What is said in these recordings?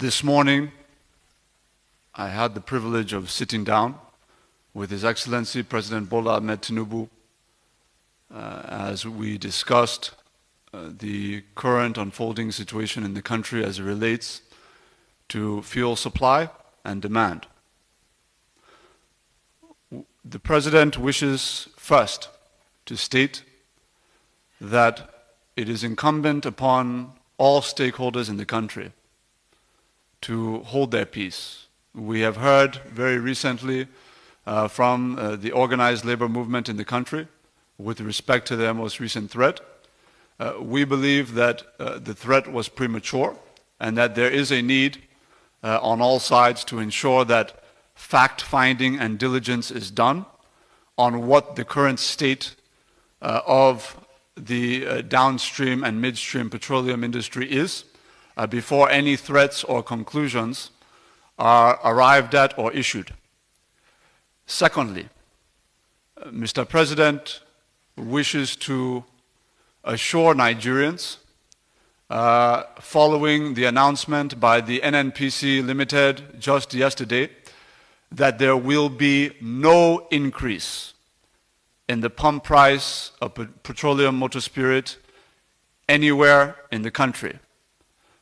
This morning, I had the privilege of sitting down with His Excellency President Bola Ahmed Tinubu as we discussed the current unfolding situation in the country as it relates to fuel supply and demand. The President wishes first to state that it is incumbent upon all stakeholders in the country to hold their peace. We have heard very recently from the organized labor movement in the country with respect to their most recent threat. We believe that the threat was premature and that there is a need on all sides to ensure that fact-finding and diligence is done on what the current state of the downstream and midstream petroleum industry is before any threats or conclusions are arrived at or issued. Secondly, Mr. President wishes to assure Nigerians, following the announcement by the NNPC Limited just yesterday, that there will be no increase in the pump price of petroleum motor spirit anywhere in the country.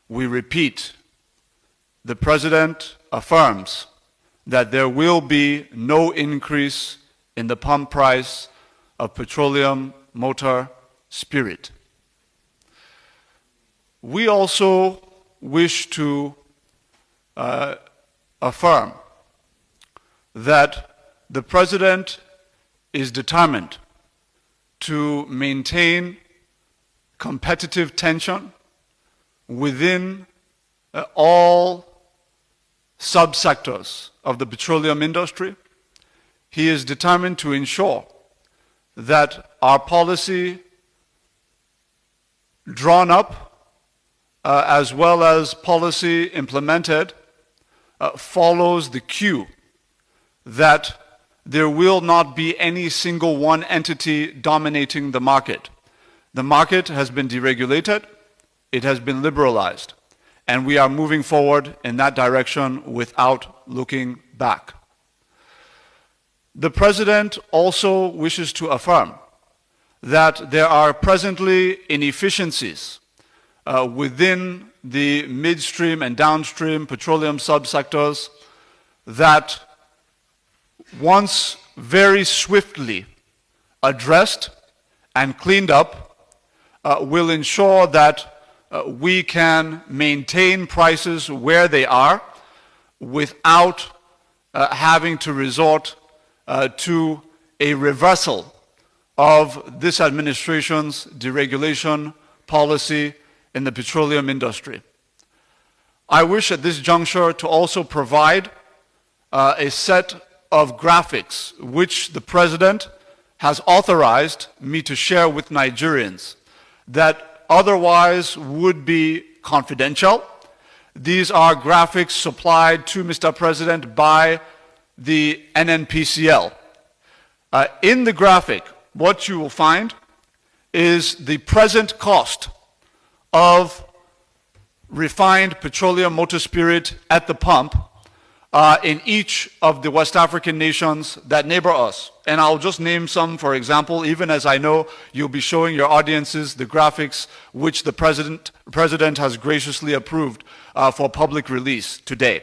We repeat, the President affirms that there will be no increase in the pump price of petroleum motor spirit. We also wish to affirm that the President is determined to maintain competitive tension within all subsectors of the petroleum industry. He is determined to ensure that our policy drawn up as well as policy implemented follows the cue that there will not be any single one entity dominating the market. The market has been deregulated, it has been liberalized, and we are moving forward in that direction without looking back. The President also wishes to affirm that there are presently inefficiencies within the midstream and downstream petroleum subsectors that, once very swiftly addressed and cleaned up, will ensure that we can maintain prices where they are without having to resort to a reversal of this administration's deregulation policy in the petroleum industry. I wish at this juncture to also provide a set of graphics which the President has authorized me to share with Nigerians that otherwise would be confidential. These are graphics supplied to Mr. President by the NNPCL. In the graphic, what you will find is the present cost of refined petroleum motor spirit at the pump in each of the West African nations that neighbor us. And I'll just name some, for example, even as I know you'll be showing your audiences the graphics which the President has graciously approved for public release today.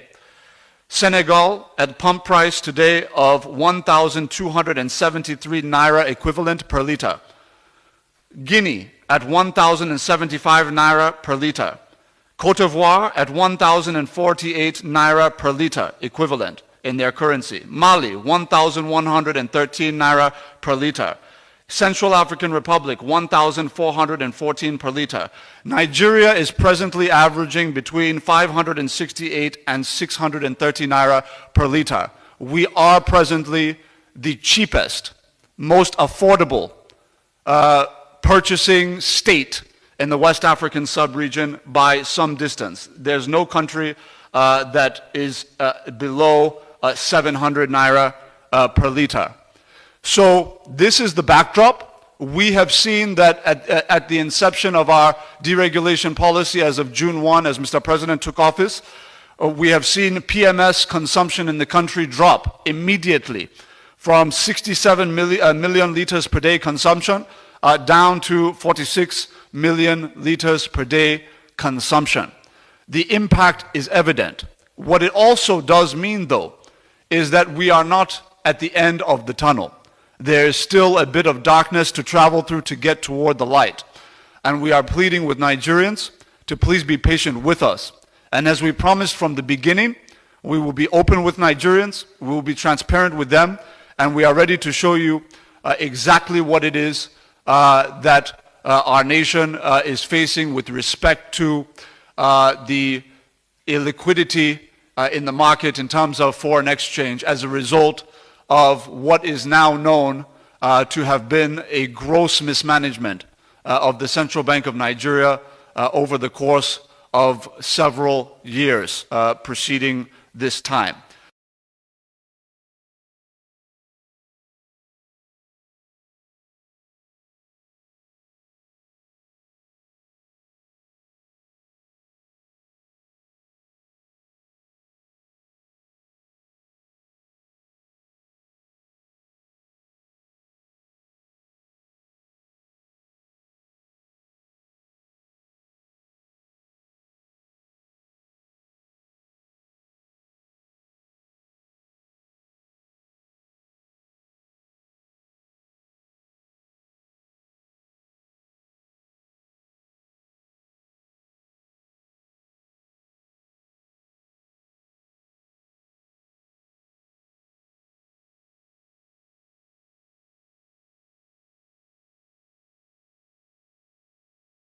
Senegal at pump price today of 1,273 naira equivalent per liter. Guinea at 1,075 naira per liter. Côte d'Ivoire at 1,048 naira per liter equivalent in their currency. Mali, 1,113 naira per liter. Central African Republic, 1,414 per liter. Nigeria is presently averaging between 568 and 630 naira per liter. We are presently the cheapest, most affordable purchasing state in the West African sub-region by some distance. There's no country that is below 700 naira per liter. So this is the backdrop. We have seen that at the inception of our deregulation policy as of June 1, as Mr. President took office, We have seen PMS consumption in the country drop immediately from 67 million liters per day consumption down to 46 million liters per day consumption. The impact is evident. What it also does mean, though, is that we are not at the end of the tunnel. There is still a bit of darkness to travel through to get toward the light. And we are pleading with Nigerians to please be patient with us. And as we promised from the beginning, we will be open with Nigerians, we will be transparent with them, and we are ready to show you exactly what it is that our nation is facing with respect to the illiquidity in the market in terms of foreign exchange as a result of what is now known to have been a gross mismanagement of the Central Bank of Nigeria over the course of several years preceding this time.